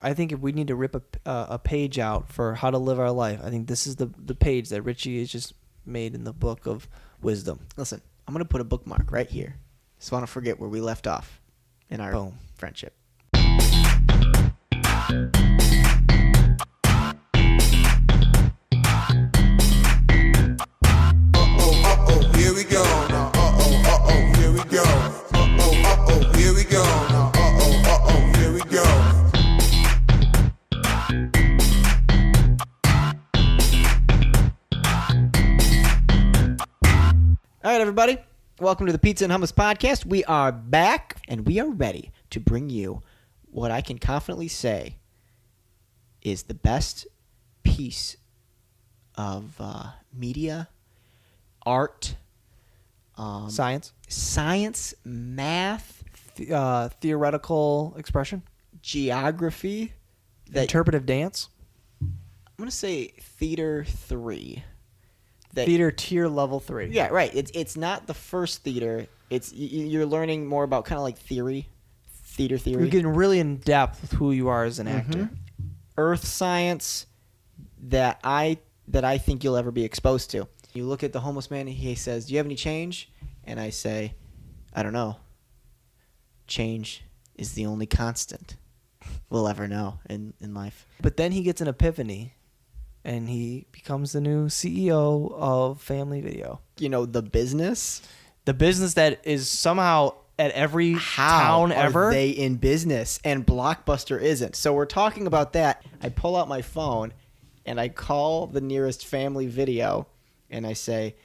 I think if we need to rip a page out for how to live our life, I think this is the page that Richie has just made in the book of wisdom. Listen, I'm going to put a bookmark right here. Just want to forget where we left off in our friendship. Here we go now. Here we go. Here we go now. Here we go. All right, everybody. Welcome to the Pizza and Hummus Podcast. We are back, and we are ready to bring you what I can confidently say is the best piece of media, art, Science, math, theoretical expression, geography, interpretive dance, I'm going to say theater 3. theater tier level 3. Yeah, right. It's not the first theater. It's you're learning more about kind of like theater theory. You're getting really in depth with who you are as an actor. Earth science that I think you'll ever be exposed to. You look at the homeless man, and he says, "Do you have any change?" And I say, "I don't know. Change is the only constant we'll ever know in life." But then he gets an epiphany, and he becomes the new CEO of Family Video. You know, the business that is somehow at every How town ever. are they in business and Blockbuster isn't? So we're talking about that. I pull out my phone and I call the nearest Family Video and I say,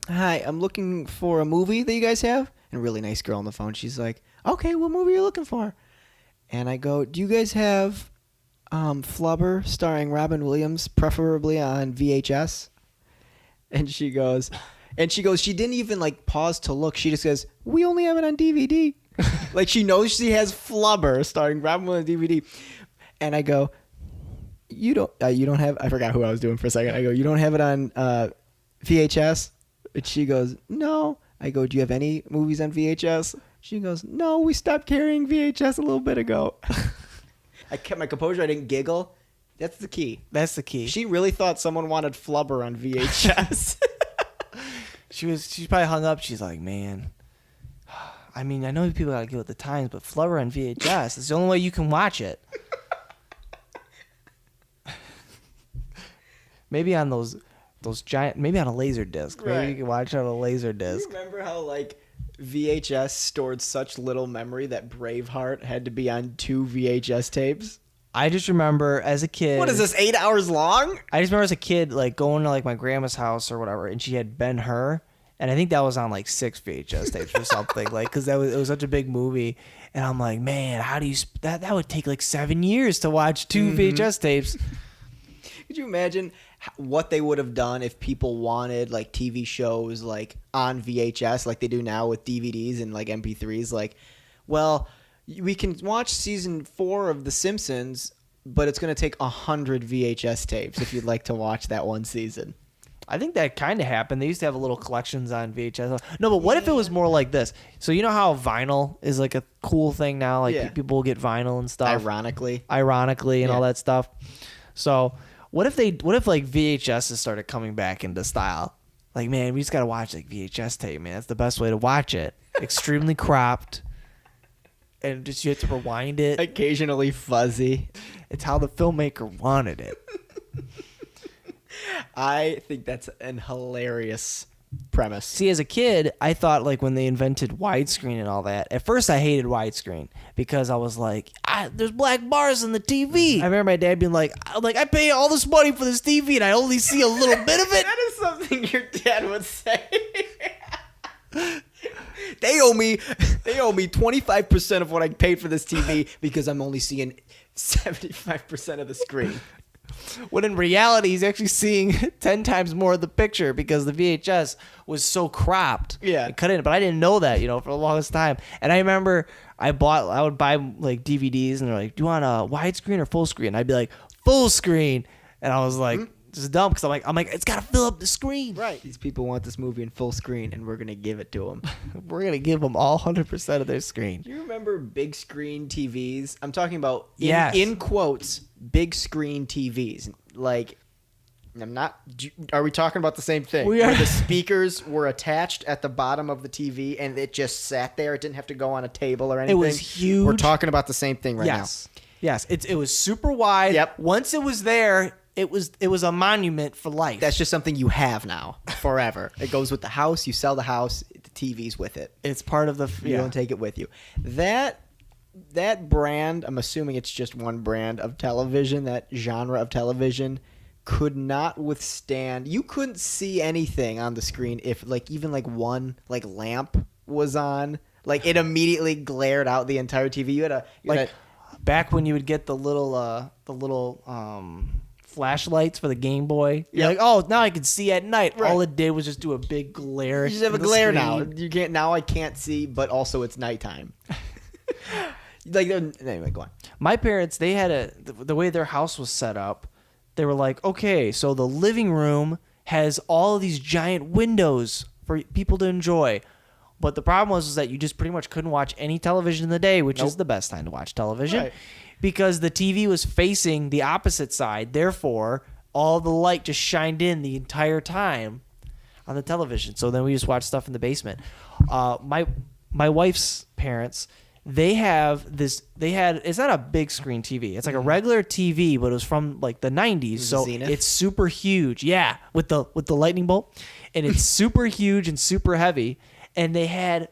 "Hi, I'm looking for a movie that you guys have." And a really nice girl on the phone, she's like, "Okay, what movie are you looking for?" And I go, "Do you guys have Flubber starring Robin Williams, preferably on VHS?" And she goes, she didn't even like pause to look. She just goes, "We only have it on DVD." Like she knows she has Flubber starring Robin Williams on DVD. And I go, you don't have, I forgot who I was doing for a second. I go, "You don't have it on VHS?" And she goes, "No." I go, "Do you have any movies on VHS?" She goes, "No, we stopped carrying VHS a little bit ago." I kept my composure. I didn't giggle. That's the key. That's the key. She really thought someone wanted Flubber on VHS. She's probably hung up. She's like, "Man, I mean, I know people gotta get with the times, but Flubber on VHS is the only way you can watch it." Maybe on those giant, maybe on a laser disc. Maybe you can watch it on a laser disc. You remember how like VHS stored such little memory that Braveheart had to be on 2 VHS tapes? I just remember as a kid. What is this, 8 hours long? I just remember as a kid, like going to like my grandma's house or whatever, and she had Ben-Hur, and I think that was on like 6 VHS tapes or something, like because it was such a big movie, and I'm like, man, how do you that would take like 7 years to watch 2 VHS tapes. Could you imagine what they would have done if people wanted like TV shows like on VHS like they do now with DVDs and like MP3s? Like, well, we can watch season 4 of The Simpsons, but it's going to take 100 VHS tapes if you'd like to watch that one season. I think that kind of happened. They used to have little collections on VHS. No, but what if it was more like this? So you know how vinyl is like a cool thing now? Like people will get vinyl and stuff. Ironically and all that stuff. So what if like VHS started coming back into style? Like, man, we just got to watch like VHS tape, man. That's the best way to watch it. Extremely cropped. And just you have to rewind it. Occasionally fuzzy. It's how the filmmaker wanted it. I think that's an hilarious premise. See, as a kid, I thought like when they invented widescreen and all that, at first I hated widescreen because I was like, there's black bars in the TV. I remember my dad being like, I pay all this money for this TV and I only see a little bit of it. That is something your dad would say. They owe me 25% of what I paid for this TV because I'm only seeing 75% of the screen. When in reality, he's actually seeing 10 times more of the picture because the VHS was so cropped. Yeah. It cut in, but I didn't know that, for the longest time. And I remember I would buy like DVDs and they're like, "Do you want a widescreen or full screen?" I'd be like, "Full screen." And I was like, It's dumb because I'm like, it's got to fill up the screen. Right. These people want this movie in full screen, and we're gonna give it to them. We're going to give them all 100% of their screen. Do you remember big screen TVs? I'm talking about Yes. in quotes, big screen TVs. Like, I'm not. Are we talking about the same thing? We are. Where the speakers were attached at the bottom of the TV, and it just sat there. It didn't have to go on a table or anything. It was huge. We're talking about the same thing right now. Yes. It was super wide. Yep. Once it was there, it was a monument for life. That's just something you have now forever. It goes with the house. You sell the house. The TV's with it. It's part of the. You don't take it with you. That brand, I'm assuming it's just one brand of television, that genre of television, could not withstand. You couldn't see anything on the screen if even one lamp was on. Like, it immediately glared out the entire TV. You had back when you would get the little flashlights for the Game Boy. You're like, oh, now I can see at night. Right. All it did was just do a big glare. You just have a in the glare screen. now. You can't. Now I can't see, but also it's nighttime. Anyway, go on. My parents, they had the way their house was set up. They were like, okay, so the living room has all of these giant windows for people to enjoy. But the problem was that you just pretty much couldn't watch any television in the day, which is the best time to watch television. Right. Because the TV was facing the opposite side. Therefore, all the light just shined in the entire time on the television. So then we just watched stuff in the basement. My wife's parents, it's not a big screen TV. It's like a regular TV, but it was from like the 90s. So Zenith? it's super huge. Yeah, with the lightning bolt. And it's super huge and super heavy. And they had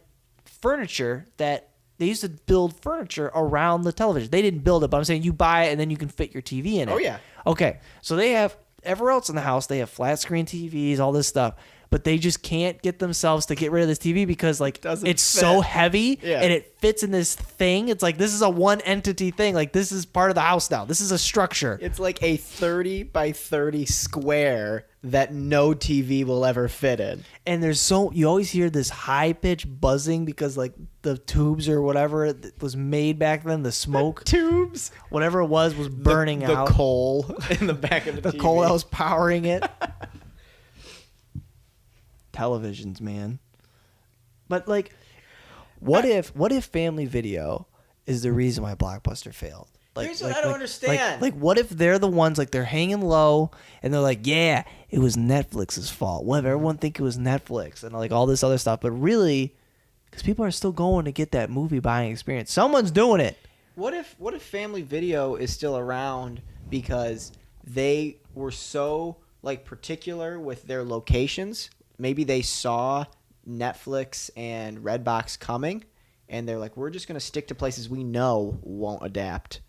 furniture that they used to build furniture around the television. They didn't build it, but I'm saying you buy it and then you can fit your TV in it. Oh, yeah. Okay. So they have everywhere else in the house, they have flat screen TVs, all this stuff. But they just can't get themselves to get rid of this TV because Doesn't it's fit. so heavy Yeah. and it fits in this thing. It's like this is a one entity thing. Like this is part of the house now. This is a structure. It's like a 30 by 30 square that no TV will ever fit in. And you always hear this high pitched buzzing because like the tubes or whatever that was made back then, the smoke, Tubes. whatever it was burning the out. coal in the back of the TV. Coal that was powering it. Televisions, man. But like, what if Family Video is the reason why Blockbuster failed? Here's what I don't understand. Like, what if they're the ones like they're hanging low and they're like, yeah, it was Netflix's fault. What if everyone think it was Netflix and like all this other stuff? But really, because people are still going to get that movie buying experience. Someone's doing it. What if Family Video is still around because they were so like particular with their locations? Maybe they saw Netflix and Redbox coming, and they're like, we're just gonna stick to places we know won't adapt,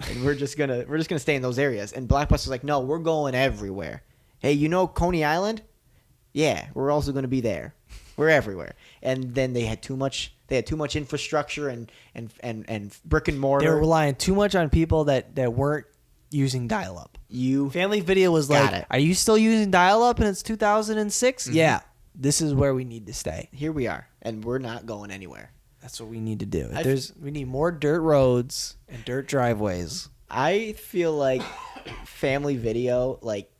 and we're just gonna stay in those areas. And Blockbuster's like, no, we're going everywhere. Hey, you know Coney Island? Yeah, we're also gonna be there. We're everywhere. And then they had too much infrastructure and brick and mortar. They were relying too much on people that weren't using dial-up. Family Video was Got like, it. are you still using dial-up and it's 2006? Mm-hmm. Yeah, this is where we need to stay. Here we are, and we're not going anywhere. That's what we need to do. We need more dirt roads and dirt driveways. I feel like Family Video like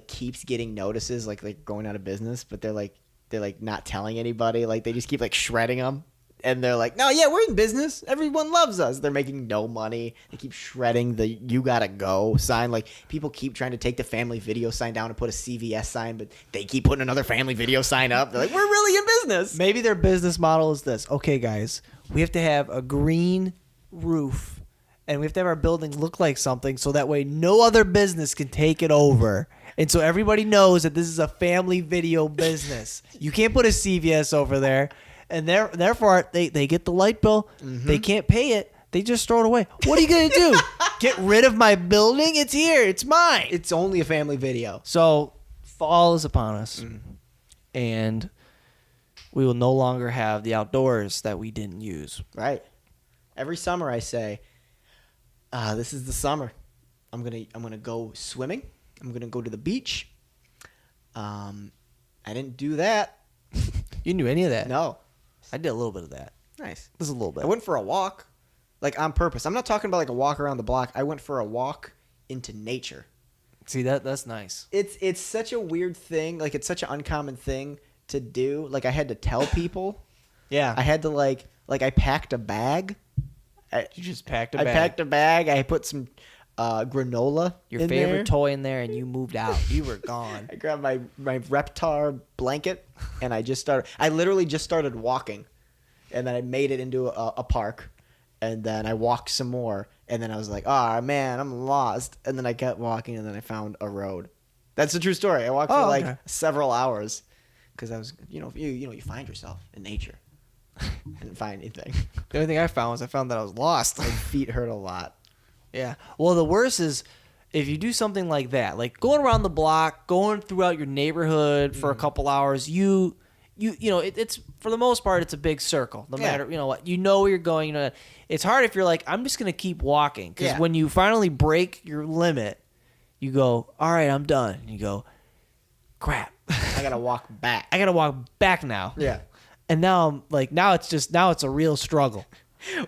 keeps getting notices like going out of business, but they're like not telling anybody. Like they just keep like shredding them. And they're like, no, yeah, we're in business. Everyone loves us. They're making no money. They keep shredding the "you gotta go" sign. Like people keep trying to take the Family Video sign down and put a CVS sign, but they keep putting another Family Video sign up. They're like, we're really in business. Maybe their business model is this. Okay, guys, we have to have a green roof, and we have to have our building look like something so that way no other business can take it over. And so everybody knows that this is a Family Video business. You can't put a CVS over there. And therefore, they get the light bill. Mm-hmm. They can't pay it. They just throw it away. What are you going to do? Get rid of my building? It's here. It's mine. It's only a Family Video. So fall is upon us. Mm-hmm. And we will no longer have the outdoors that we didn't use. Right. Every summer I say, this is the summer. I'm gonna go swimming. I'm going to go to the beach. I didn't do that. You didn't do any of that? No. I did a little bit of that. Nice. Just a little bit. I went for a walk, like on purpose. I'm not talking about like a walk around the block. I went for a walk into nature. See, that's nice. It's such a weird thing. Like, it's such an uncommon thing to do. Like, I had to tell people. Yeah. I had to, like I packed a bag. You just packed a bag. I packed a bag. I put some granola Your in favorite there. toy in there, and you moved out. You were gone. I grabbed my Reptar blanket, and I literally just started walking. And then I made it into a park. And then I walked some more. And then I was like, oh, man, I'm lost. And then I kept walking, and then I found a road. That's a true story. I walked for okay. several hours because I was, you find yourself in nature. I didn't find anything. The only thing I found was that I was lost. My feet hurt a lot. Yeah. Well, the worst is if you do something like that, like going around the block, going throughout your neighborhood for a couple hours, it's for the most part, it's a big circle. No matter, what, where you're going. It's hard if you're like, I'm just going to keep walking. Because when you finally break your limit, you go, all right, I'm done. And you go, crap. I got to walk back. I got to walk back now. Yeah. And now I'm like, now it's a real struggle.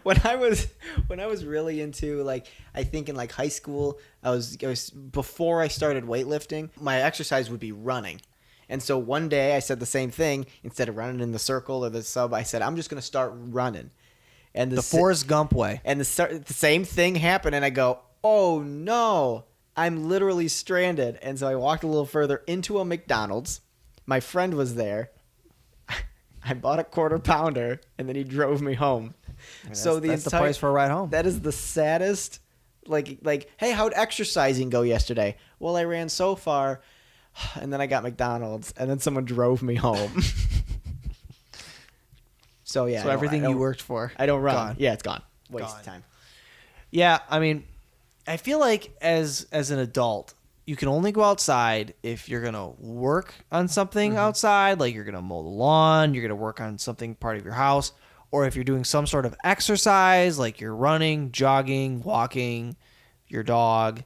When I was really into, like, I think in like high school, I was before I started weightlifting, my exercise would be running. And so one day I said the same thing. Instead of running in the circle or the sub, I said, I'm just going to start running. And The Forrest Gump way. And the same thing happened. And I go, oh no, I'm literally stranded. And so I walked a little further into a McDonald's. My friend was there. I bought a quarter pounder, and then he drove me home. So that's the price for a ride home. That is the saddest. Like, hey, how'd exercising go yesterday? Well, I ran so far, and then I got McDonald's, and then someone drove me home. So yeah. So everything you worked for, I don't run. gone. Yeah, it's gone. Waste of time. Yeah, I mean, I feel like as an adult, you can only go outside if you're going to work on something outside, like you're going to mow the lawn, you're going to work on something part of your house, or if you're doing some sort of exercise, like you're running, jogging, walking, your dog,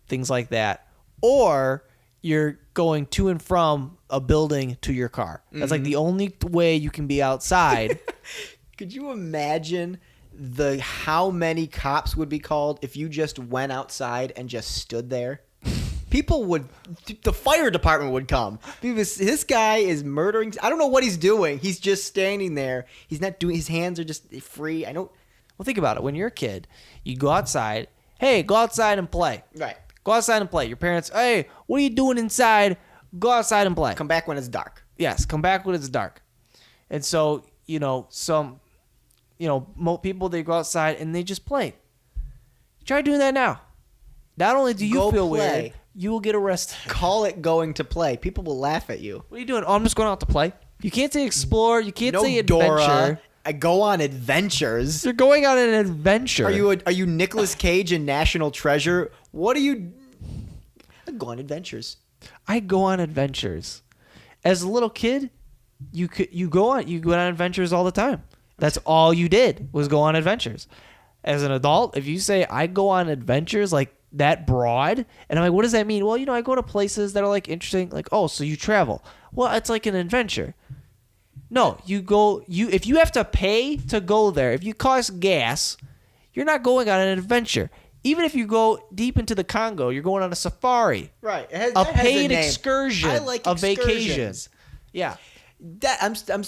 things like that. Or you're going to and from a building to your car. That's like the only way you can be outside. Could you imagine how many cops would be called if you just went outside and just stood there? The fire department would come because this guy is murdering. I don't know what he's doing. He's just standing there. He's not doing. His hands are just free. Well, think about it. When you're a kid, you go outside. Hey, go outside and play. Right. Go outside and play. Your parents, hey, what are you doing inside? Go outside and play. Come back when it's dark. Yes, come back when it's dark. And so, people, they go outside and they just play. Try doing that now. Not only do you Go feel play. weird, you will get arrested. Call it going to play. People will laugh at you. What are you doing? Oh, I'm just going out to play. You can't say explore. You can't No, say adventure. Dora. I go on adventures. You're going on an adventure. Are you Nicolas Cage in National Treasure? What are you? I go on adventures. I go on adventures. As a little kid, you go on adventures all the time. That's all you did was go on adventures. As an adult, if you say I go on adventures like that broad, and I'm like, what does that mean? Well, I go to places that are like interesting. Like, oh, so you travel. Well, it's like an adventure. No, if you have to pay to go there, if you cost gas, you're not going on an adventure. Even if you go deep into the Congo, you're going on a safari. Right. A paid excursion. I like a vacation. excursions. Yeah.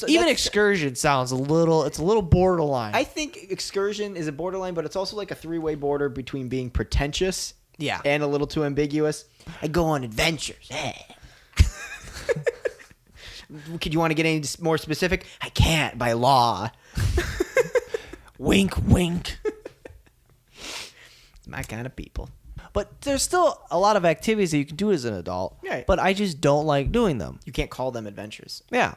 Even excursion sounds it's a little borderline. I think excursion is a borderline, but it's also like a three-way border between being pretentious and a little too ambiguous. I go on adventures. Could you want to get any more specific? I can't by law. Wink, wink. My kind of people. But there's still a lot of activities that you can do as an adult. Right. But I just don't like doing them. You can't call them adventures. Yeah.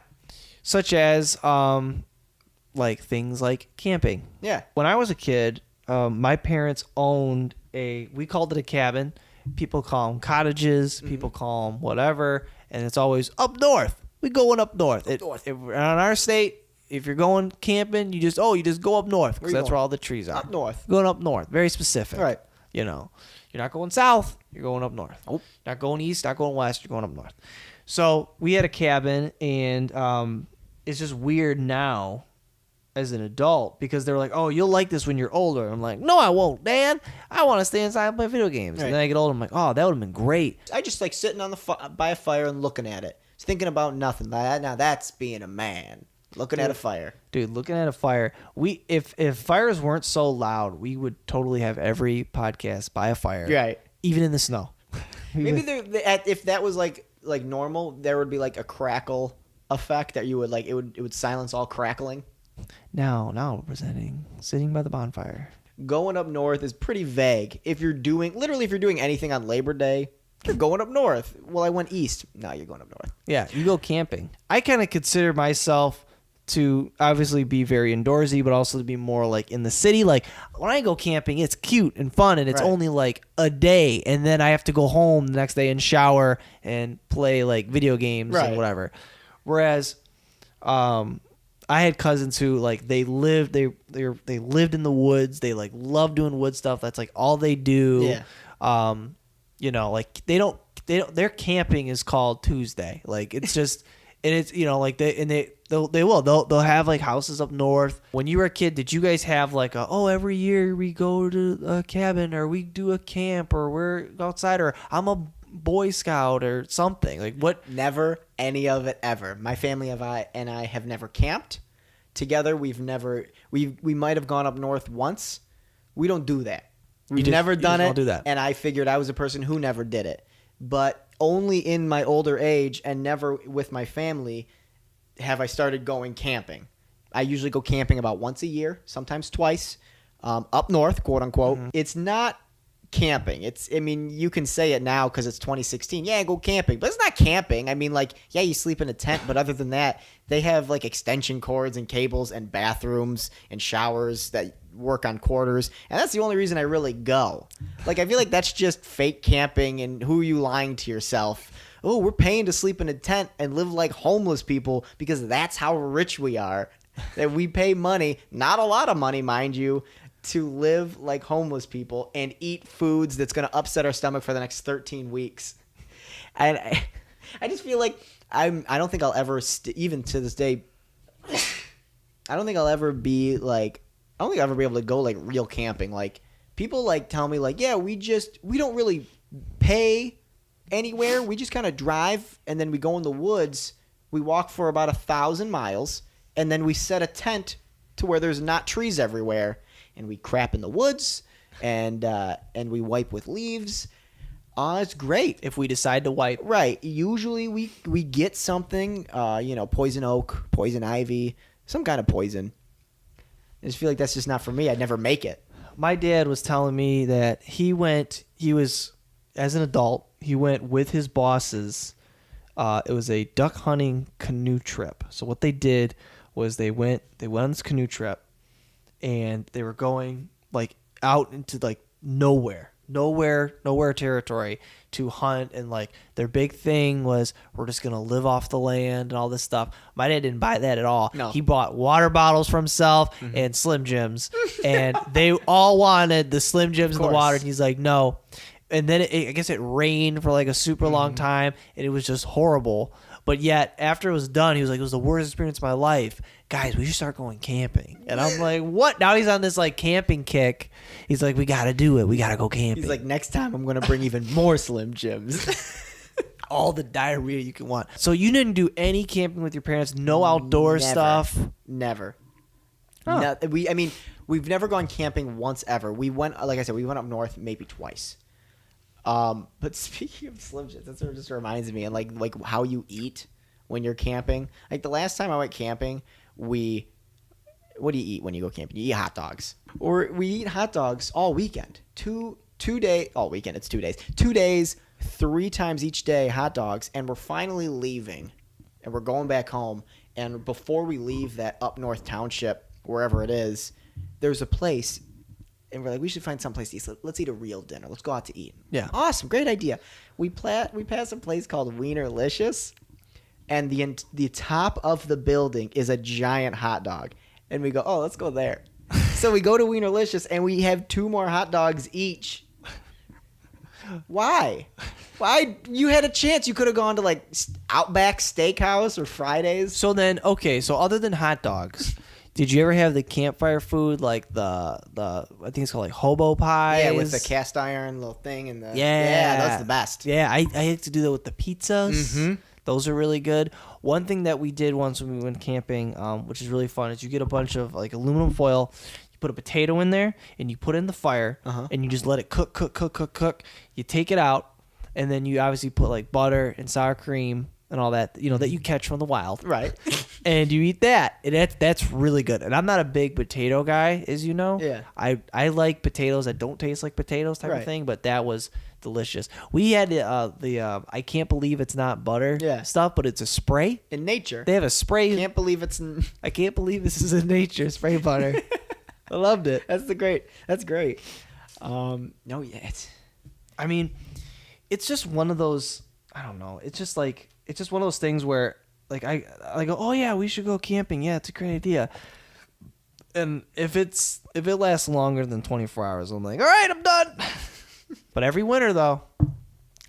Such as like things like camping. Yeah. When I was a kid, my parents owned we called it a cabin. People call them cottages. People call them whatever. And it's always up north. We going up north. On our state, if you're going camping, you just go up north because that's where all the trees are. Up north. Going up north. Very specific. Right. You're not going south. You're going up north. Nope. Not going east. Not going west. You're going up north. So we had a cabin, and it's just weird now as an adult because they were like, oh, you'll like this when you're older. I'm like, no, I won't, Dad. I want to stay inside and play video games. Right. And then I get older. I'm like, oh, that would have been great. I just like sitting on by a fire and looking at it. Just thinking about nothing. Now that's being a man. Looking at a fire. Dude, looking at a fire. If fires weren't so loud, we would totally have every podcast by a fire. Right. Even in the snow. Maybe if that was like normal, there would be like a crackle effect that you would like. It would silence all crackling. Now presenting Sitting by the Bonfire. Going up north is pretty vague. If you're doing anything on Labor Day, you're going up north. Well, I went east. No, you're going up north. Yeah, you go camping. I kind of consider myself to obviously be very indoorsy, but also to be more like in the city. Like when I go camping, it's cute and fun, and it's Right. only like a day, and then I have to go home the next day and shower and play like video games Right. and whatever. Whereas, I had cousins who like they lived in the woods. They like love doing wood stuff. That's like all they do. Yeah. You know, like they don't their camping is called Tuesday. Like it's just and it's you know like they'll have like houses up north. When you were a kid, did you guys have like every year we go to a cabin or we do a camp or we're outside or I'm a Boy Scout or something? Like what? Never any of it ever. My family and I have never camped together. We might have gone up north once. We don't do that. We've never done it. Don't do that. And I figured I was a person who never did it. But only in my older age and never with my family have I started going camping. I usually go camping about once a year, sometimes twice, up north, quote unquote. Mm-hmm. It's not camping. You can say it now because it's 2016. Yeah, go camping. But it's not camping. I mean, like, yeah, you sleep in a tent. But other than that, they have like extension cords and cables and bathrooms and showers that work on quarters. And that's the only reason I really go. Like, I feel like that's just fake camping and who are you lying to yourself? Oh, we're paying to sleep in a tent and live like homeless people because that's how rich we are. That we pay money, not a lot of money, mind you, to live like homeless people and eat foods that's going to upset our stomach for the next 13 weeks. And I just feel like I don't think I'll ever, even to this day, I don't think I'll ever be able to go like real camping. Like people like tell me like, yeah, we don't really pay anywhere. We just kind of drive and then we go in the woods. We walk for about 1,000 miles and then we set a tent to where there's not trees everywhere. And we crap in the woods, and we wipe with leaves. It's great. If we decide to wipe. Right. Usually we get something, poison oak, poison ivy, some kind of poison. I just feel like that's just not for me. I'd never make it. My dad was telling me that as an adult, he went with his bosses. It was a duck hunting canoe trip. So what they did was they went on this canoe trip. And they were going like out into like nowhere territory to hunt. And like their big thing was we're just going to live off the land and all this stuff. My dad didn't buy that at all. No. He bought water bottles for himself and Slim Jims. And they all wanted the Slim Jims in the water. And he's like, no. And then I guess it rained for like a super long time. And it was just horrible. But yet, after it was done, he was like, it was the worst experience of my life. Guys, we should start going camping. And I'm like, what? Now he's on this, like, camping kick. He's like, we got to do it. We got to go camping. He's like, next time I'm going to bring even more Slim Jims. All the diarrhea you can want. So you didn't do any camping with your parents? No outdoor stuff? Never. Huh. We've never gone camping once ever. We went, like I said, we went up north maybe twice. But speaking of Slim Jims, that sort of just reminds me, and like how you eat when you're camping. Like the last time I went camping, what do you eat when you go camping? You eat hot dogs, or we eat hot dogs all weekend. 2 days all weekend. It's 2 days. 2 days, 3 times each day, hot dogs, and we're finally leaving, and we're going back home. And before we leave that up north township, wherever it is, there's a place. And we're like, we should find some place to eat. So let's eat a real dinner. Let's go out to eat. Yeah. Awesome. Great idea. We pass a place called Wienerlicious. And the top of the building is a giant hot dog. And we go, oh, let's go there. So we go to Wienerlicious and we have 2 more hot dogs each. Why? You had a chance. You could have gone to like Outback Steakhouse or Fridays. So then, okay, so other than hot dogs, Did you ever have the campfire food like the I think it's called like hobo pies? Yeah, with the cast iron little thing and the Yeah, that's the best. Yeah, I had to do that with the pizzas. Mhm. Those are really good. One thing that we did once when we went camping, which is really fun, is you get a bunch of like aluminum foil. You put a potato in there and you put it in the fire and you just let it cook. You take it out and then you obviously put like butter and sour cream and all that, that you catch from the wild. Right. And you eat that. And that's really good. And I'm not a big potato guy, as you know. Yeah. I like potatoes that don't taste like potatoes type of thing, but that was delicious. We had the I can't believe it's not butter stuff, but it's a spray. In nature. They have a spray. Can't believe it's I can't believe this is in nature spray butter. I loved it. That's great. No, yeah. I mean, it's just one of those, I don't know. It's just one of those things where like I go, "Oh yeah, we should go camping. Yeah, it's a great idea." And if it lasts longer than 24 hours, I'm like, "All right, I'm done." But every winter though,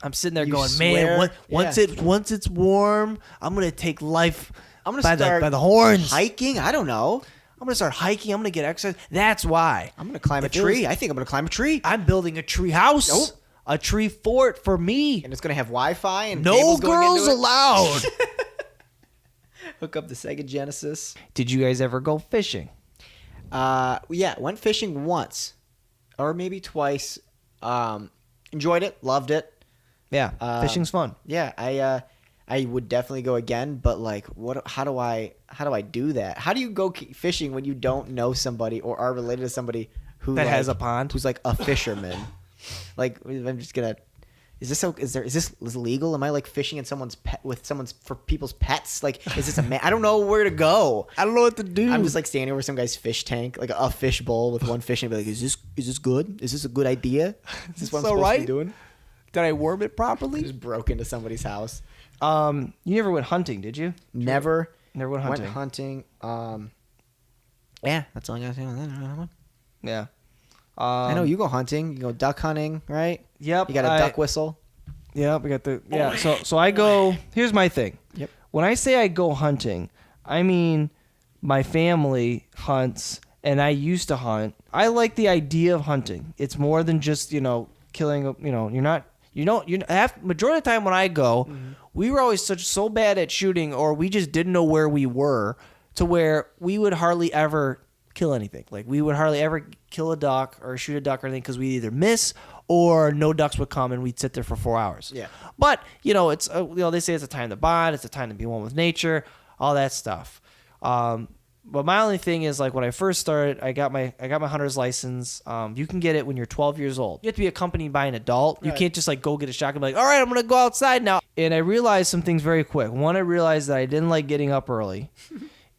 I'm sitting there going, "Man, once it's warm, I'm going to take life by the horns. Hiking? I don't know. I'm going to start hiking. I'm going to get exercise." That's why. I'm going to climb a tree. I think I'm going to climb a tree. I'm building a tree house. Nope. A tree fort for me. And it's going to have Wi-Fi and no cables going girls into it. allowed. Hook up the Sega Genesis. Did you guys ever go fishing? Yeah, went fishing once or maybe twice. Enjoyed it, loved it. Yeah, fishing's fun. Yeah, I would definitely go again, but like how do I do that? How do you go fishing when you don't know somebody or are related to somebody who That has a pond? who's like a fisherman? Like I'm just going to Is this legal? Am I like fishing in for people's pets? Like, is this I don't know where to go. I don't know what to do. I'm just like standing over some guy's fish tank, like a fish bowl with one fish, and be like, is this good? Is this a good idea? Is this what I'm supposed to be doing? Did I worm it properly? Just broke into somebody's house. You never went hunting, did you? Never went hunting. Went hunting. Yeah, that's all I gotta say on that. Yeah. I know you go hunting. You go duck hunting, right? Yep. You got a duck whistle. Yeah, we got the So I go. Here's my thing. Yep. When I say I go hunting, I mean my family hunts, and I used to hunt. I like the idea of hunting. It's more than just killing. Majority of the time when I go, we were always so bad at shooting, or we just didn't know where we were, to where we would hardly ever kill anything. Like we would hardly ever kill a duck or shoot a duck or anything because we'd either miss or no ducks would come and we'd sit there for 4 hours. Yeah. But it's they say it's a time to bond, it's a time to be one with nature, all that stuff. But my only thing is, like, when I first started, I got my hunter's license. You can get it when you're 12 years old. You have to be accompanied by an adult. Right. You can't just like go get a shotgun and be like, all right, I'm gonna go outside now. And I realized some things very quick. One, I realized that I didn't like getting up early.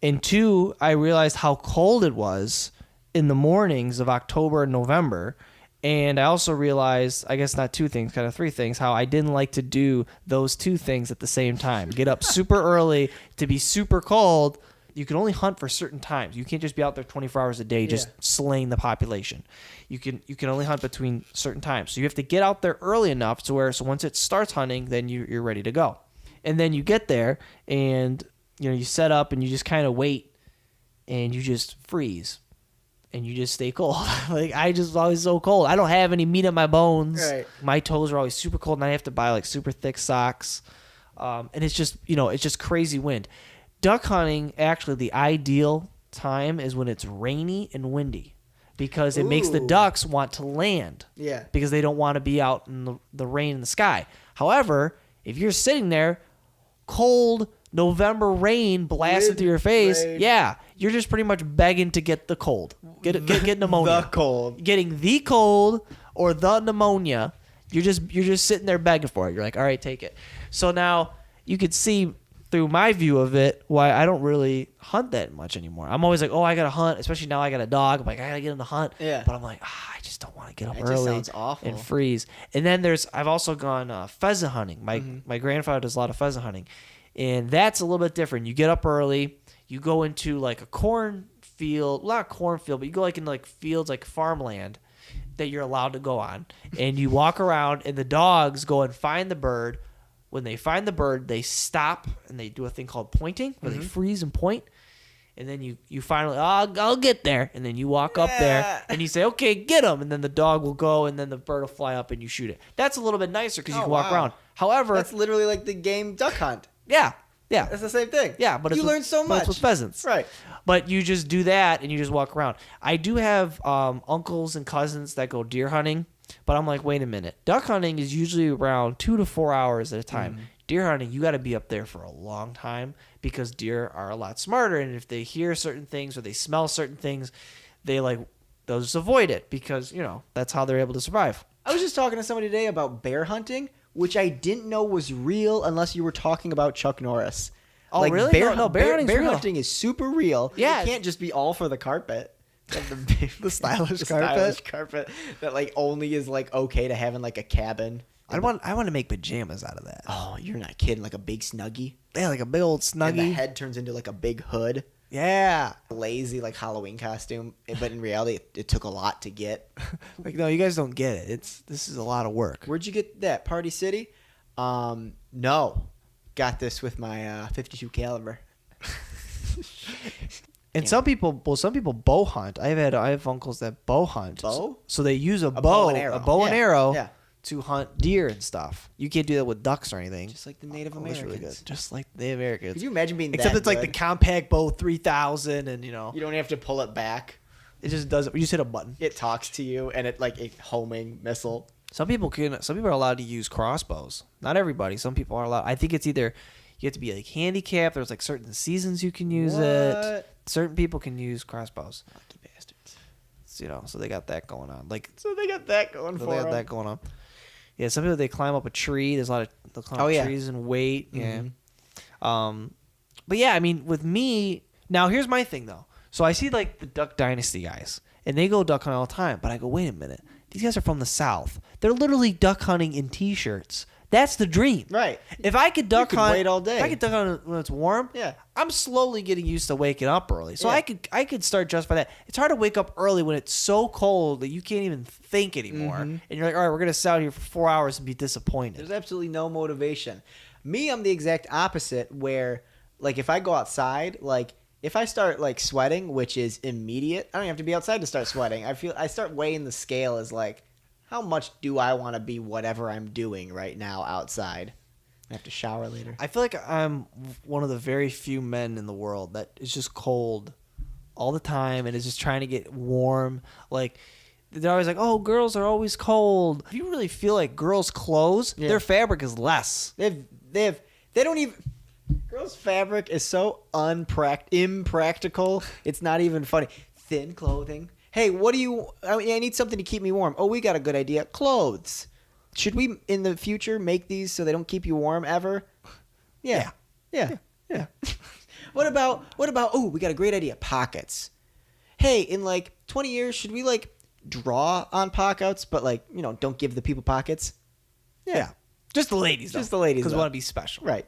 And two, I realized how cold it was in the mornings of October and November. And I also realized, I guess not two things, kind of three things, how I didn't like to do those two things at the same time. Get up super early to be super cold. You can only hunt for certain times. You can't just be out there 24 hours a day just slaying the population. You can only hunt between certain times. So you have to get out there early enough so once it starts hunting, then you're ready to go. And then you get there and you set up and you just kind of wait and you just freeze and you just stay cold. Like I just always so cold. I don't have any meat on my bones. Right. My toes are always super cold and I have to buy like super thick socks. And it's just, it's just crazy wind. Duck hunting, actually, the ideal time is when it's rainy and windy because it makes the ducks want to land. Yeah. Because they don't want to be out in the rain in the sky. However, if you're sitting there, cold November rain blasting through your face, you're just pretty much begging to get the cold. Get pneumonia. The cold. Getting the cold or the pneumonia. You're just sitting there begging for it. You're like, all right, take it. So now you could see through my view of it why I don't really hunt that much anymore. I'm always like, oh, I gotta hunt, especially now I got a dog. I'm like, I gotta get him to hunt. Yeah. But I'm like, I just don't want to get up That early. just sounds awful. And freeze. And then I've also gone pheasant hunting. My grandfather does a lot of pheasant hunting, and that's a little bit different. You get up early. You go into like a cornfield, not a cornfield, but you go like in like fields, like farmland that you're allowed to go on, and you walk around, and the dogs go and find the bird. When they find the bird, they stop and they do a thing called pointing, where they freeze and point. And then you finally, I'll get there. And then you walk up there and you say, okay, get him. And then the dog will go and then the bird will fly up and you shoot it. That's a little bit nicer because you can walk around. However, that's literally like the game Duck Hunt. Yeah. It's the same thing. Yeah, but you learn so much. But it's with pheasants. Right. But you just do that and you just walk around. I do have uncles and cousins that go deer hunting, but I'm like, wait a minute. Duck hunting is usually around 2 to 4 hours at a time. Deer hunting, you got to be up there for a long time because deer are a lot smarter. And if they hear certain things or they smell certain things, they'll just avoid it because, that's how they're able to survive. I was just talking to somebody today about bear hunting, which I didn't know was real unless you were talking about Chuck Norris. Oh, really? Bear Bear hunting is super real. Yeah. It can't just be all for the carpet. The stylish carpet. Stylish carpet that only is okay to have in a cabin. I want to make pajamas out of that. Oh, you're not kidding! Like a big snuggie. Yeah, like a big old snuggie. And the head turns into a big hood. Yeah. Lazy Halloween costume, but in reality, it took a lot to get. No, you guys don't get it. This is a lot of work. Where'd you get that? Party City? No, got this with my 52 caliber. And some people bow hunt. I have uncles that bow hunt. Bow? So they use a bow bow and arrow. a bow and arrow Yeah. to hunt deer and stuff. You can't do that with ducks or anything. Just like the Native That's Americans. really good. Just like the Native Americans. Could you imagine being Except that it's like the good? compact bow 3000 and You don't have to pull it back. it just does it. You just hit a button. It talks to you and it a homing missile. Some people are allowed to use crossbows. Not everybody. Some people are allowed. I think it's either you have to be handicapped. There's certain seasons you can use it. What? Certain people can use crossbows. Lucky bastards. So they got that going on. So they got that going They for got them. that going on. Yeah, some people they climb up a tree. There's a lot of they'll climb up trees and wait. Mhm. Yeah. But yeah, I mean, with me now, here's my thing though. So I see the Duck Dynasty guys, and they go duck hunting all the time. But I go, wait a minute, these guys are from the South. They're literally duck hunting in t-shirts. That's the dream. Right. If I could duck could hunt wait all day. if I could duck hunt when it's warm, Yeah. I'm slowly getting used to waking up early. So Yeah. I could start just by that. It's hard to wake up early when it's so cold that you can't even think anymore. Mhm. And you're like, all right, we're gonna sit out here for 4 hours and be disappointed. There's absolutely no motivation. Me, I'm the exact opposite where if I go outside, if I start sweating, which is immediate, I don't have to be outside to start sweating. I start weighing the scale as how much do I want to be whatever I'm doing right now outside? I have to shower later. I feel like I'm one of the very few men in the world that is just cold all the time and is just trying to get warm. They're always like, oh, girls are always cold. If you really feel like girls' clothes, their fabric is less. They don't even. Girls' fabric is so impractical. It's not even funny. Thin clothing. Hey, I need something to keep me warm. Oh, we got a good idea. Clothes. Should we in the future make these so they don't keep you warm ever? Yeah. What about oh, we got a great idea. Pockets. Hey, in 20 years, should we draw on pockets, but don't give the people pockets? Yeah. Just the ladies, though. Just the ladies, because we though. want to be special. Right.